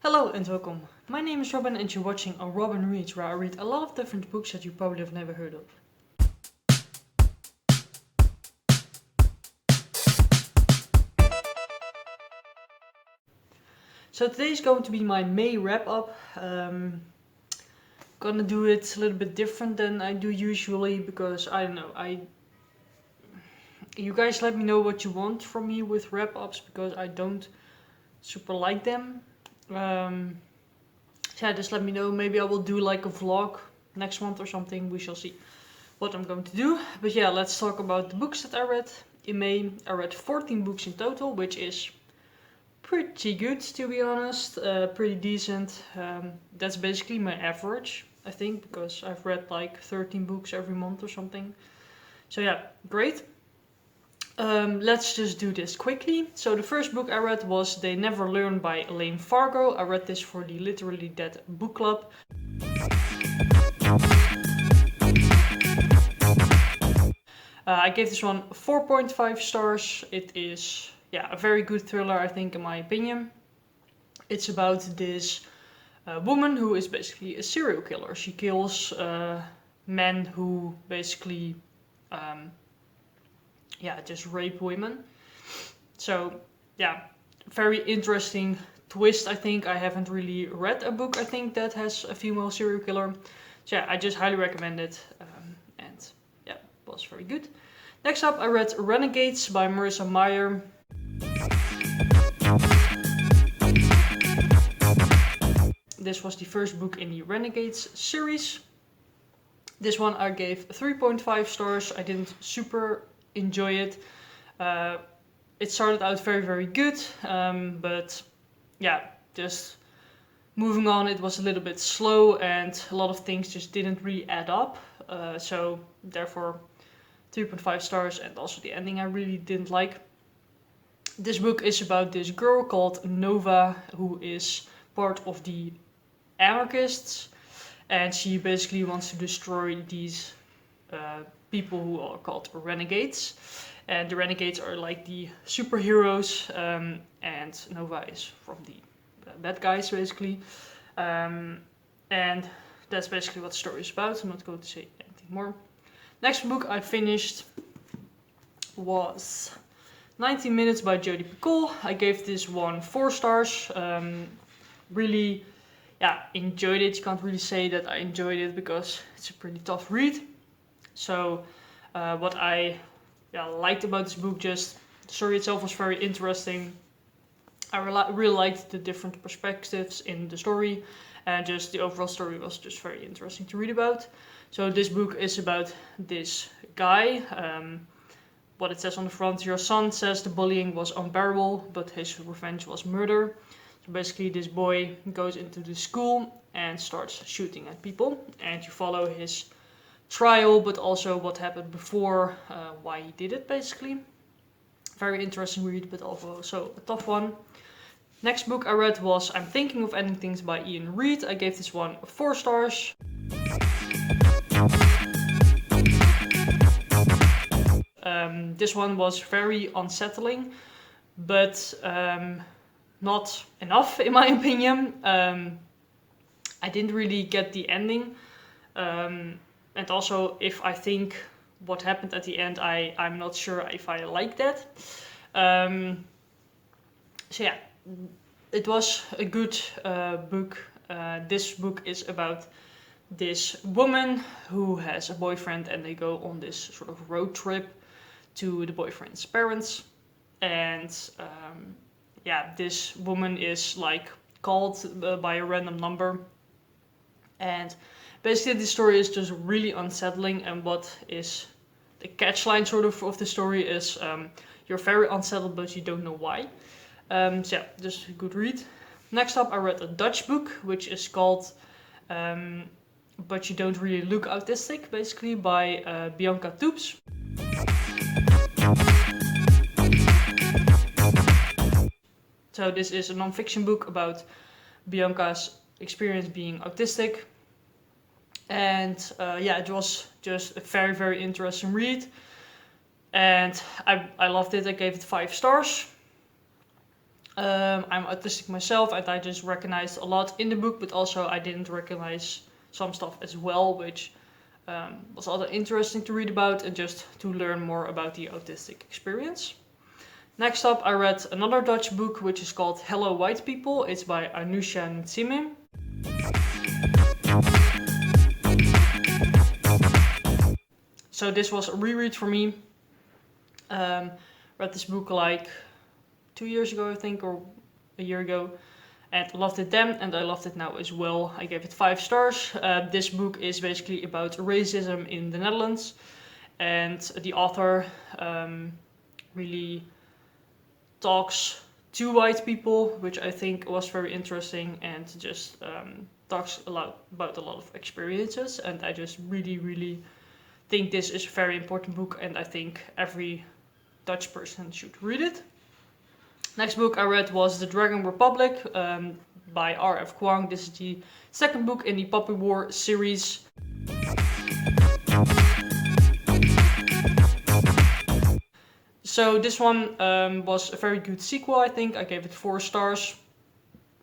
Hello and welcome. My name is Robin and you're watching a Robin Reads, where I read a lot of different books that you probably have never heard of. So today's going to be my May wrap up. Gonna do it a little bit different than I do usually because I don't know. You guys let me know what you want from me with wrap ups because I don't super like them. So yeah, just let me know. Maybe I will do like a vlog next month or something. We shall see what I'm going to do. But yeah, let's talk about the books that I read in May. I read 14 books in total, which is pretty good to be honest. Pretty decent. That's basically my average, I think, because I've read like 13 books every month or something. So yeah, great. Let's just do this quickly. So the first book I read was They Never Learn by Elaine Fargo. I read this for the Literally Dead book club. I gave this one 4.5 stars. It is a very good thriller, I think, in my opinion. It's about this woman who is basically a serial killer. She kills men who basically just rape women. So yeah, very interesting twist, I think. I haven't really read a book, I think, that has a female serial killer. So yeah, I just highly recommend it. And yeah, it was very good. Next up, I read Renegades by Marissa Meyer. This was the first book in the Renegades series. This one I gave 3.5 stars. I didn't super enjoy it. It started out very, very good, but yeah, just moving on, it was a little bit slow and a lot of things just didn't really add up. So therefore 3.5 stars, and also the ending I really didn't like. This book is about this girl called Nova, who is part of the anarchists, and she basically wants to destroy these people who are called renegades. And the renegades are like the superheroes, and Nova is from the bad guys, basically. And that's basically what the story is about. I'm not going to say anything more. Next book I finished was 19 Minutes by Jodi Picoult. I gave this one 4 stars. Really, enjoyed it. You can't really say that I enjoyed it because it's a pretty tough read. So what I liked about this book, just the story itself was very interesting. I really liked the different perspectives in the story, and just the overall story was just very interesting to read about. So this book is about this guy. What it says on the front: your son says the bullying was unbearable, but his revenge was murder. So basically this boy goes into the school and starts shooting at people, and you follow his trial, but also what happened before, why he did it, basically. Very interesting read, but also a tough one. Next book I read was I'm Thinking of Ending Things by Ian Reid. I gave this one 4 stars. This one was very unsettling, but not enough in my opinion. I didn't really get the ending. And also, if I think what happened at the end, I'm not sure if I like that. So yeah, it was a good book. This book is about this woman who has a boyfriend, and they go on this sort of road trip to the boyfriend's parents. And this woman is like called by a random number. And basically the story is just really unsettling, and what is the catchline sort of the story is you're very unsettled but you don't know why. So yeah, just a good read. Next up I read a Dutch book which is called But You Don't Really Look Autistic, basically, by Bianca Toeps. So this is a non-fiction book about Bianca's experience being autistic. And it was just a very, very interesting read. And I loved it. I gave it 5 stars. I'm autistic myself, and I just recognized a lot in the book, but also I didn't recognize some stuff as well, which was also interesting to read about and just to learn more about the autistic experience. Next up, I read another Dutch book, which is called Hello White People. It's by Anusha Ntsime. So this was a reread for me. Read this book like 2 years ago, I think, or a year ago, and loved it then, and I loved it now as well. I gave it 5 stars. This book is basically about racism in the Netherlands, and the author really talks to white people, which I think was very interesting, and just talks a lot about a lot of experiences, and I just really think this is a very important book, and I think every Dutch person should read it. Next book I read was The Dragon Republic by R.F. Kuang. This is the second book in the Poppy War series. So this one was a very good sequel, I think. I gave it 4 stars.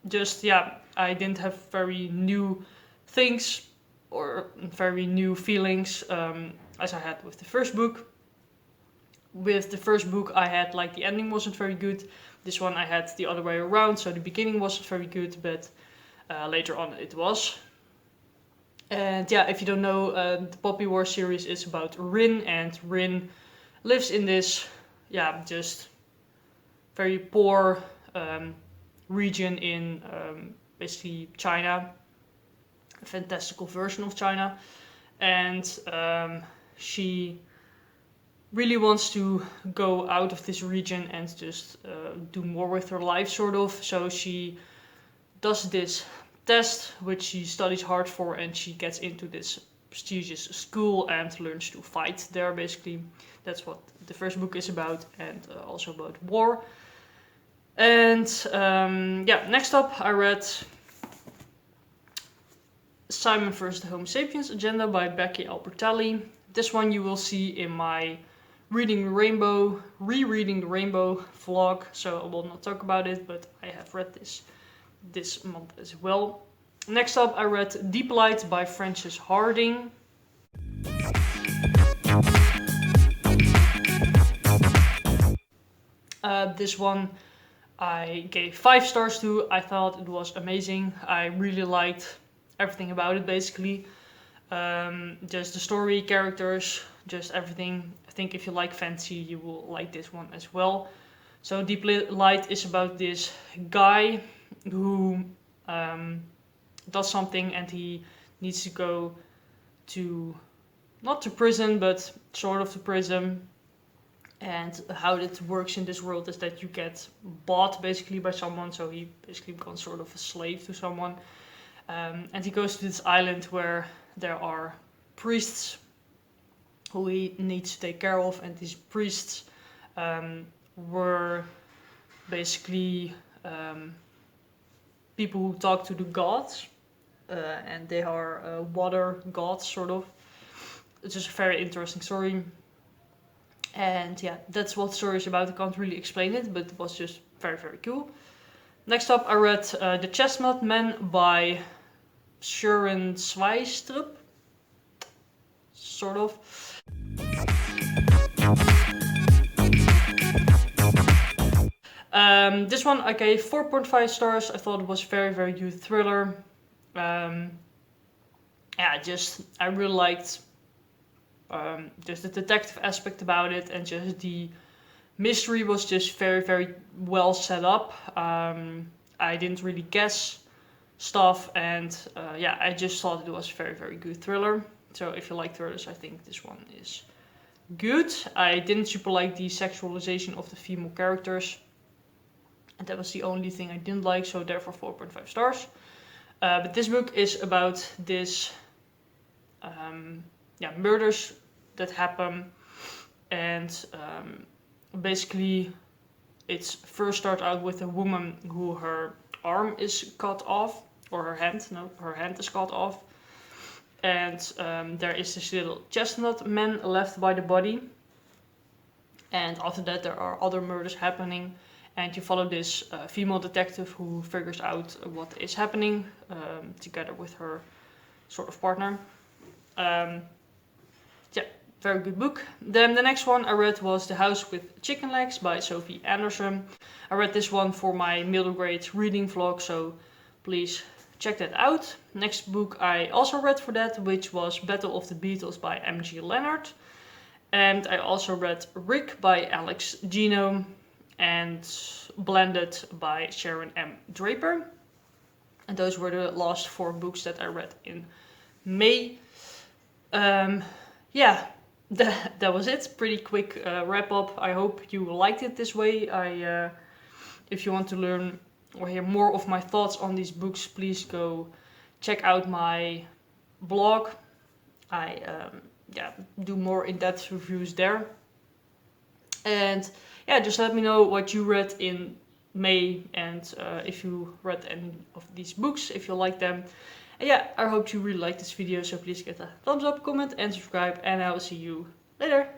Just, yeah, I didn't have very new things or very new feelings as I had with the first book. With the first book I had, like, the ending wasn't very good. This one I had the other way around, so the beginning wasn't very good, but later on it was. And yeah, if you don't know, the Poppy War series is about Rin, and Rin lives in this, yeah, just very poor region in basically China, a fantastical version of China, and she really wants to go out of this region and just do more with her life, sort of. So she does this test, which she studies hard for, and she gets into this prestigious school and learns to fight there, basically. That's what the first book is about, and also about war. And yeah, next up I read Simon vs. the Homo Sapiens Agenda by Becky Albertalli. This one you will see in my rereading the Rainbow vlog, so I will not talk about it, but I have read this month as well. Next up I read Deep Light by Frances Harding. This one I gave 5 stars to. I thought it was amazing. I really liked everything about it, basically. Just the story, characters, just everything. I think if you like fantasy, you will like this one as well. So Deep Light is about this guy who does something, and he needs to go to, not to prison, but sort of to prison. And how it works in this world is that you get bought basically by someone, so he basically becomes sort of a slave to someone. And he goes to this island where there are priests who he needs to take care of, and these priests were basically people who talk to the gods, and they are water gods, sort of. It's just a very interesting story. And yeah, that's what the story is about. I can't really explain it, but it was just very cool. Next up I read The Chestnut Man by Søren Sveistrup, sort of. This one I gave 4.5 stars. I thought it was very good thriller. Yeah, I really liked just the detective aspect about it, and just the mystery was just very well set up. I didn't really guess stuff, and yeah, I just thought it was a very good thriller. So if you like thrillers, I think this one is good. I didn't super like the sexualization of the female characters, and that was the only thing I didn't like, so therefore 4.5 stars. But this book is about this murders that happen, and basically it's first start out with a woman who her arm is cut off, or her hand is cut off, and there is this little chestnut man left by the body, and after that there are other murders happening, And you follow this female detective who figures out what is happening together with her sort of partner. Yeah, very good book. Then the next one I read was The House with Chicken Legs by Sophie Anderson. I read this one for my middle grade reading vlog, so please check that out. Next book I also read for that, which was Battle of the Beatles by M.G. Leonard. And I also read Rick by Alex Gino and Blended by Sharon M. Draper. And those were the last 4 books that I read in May. Yeah, that was it. Pretty quick wrap up. I hope you liked it this way. If you want to learn or hear more of my thoughts on these books, please go check out my blog. I do more in-depth reviews there. And yeah, just let me know what you read in May and if you read any of these books, if you like them. And yeah, I hope you really liked this video, so please get a thumbs up, comment and subscribe, and I will see you later.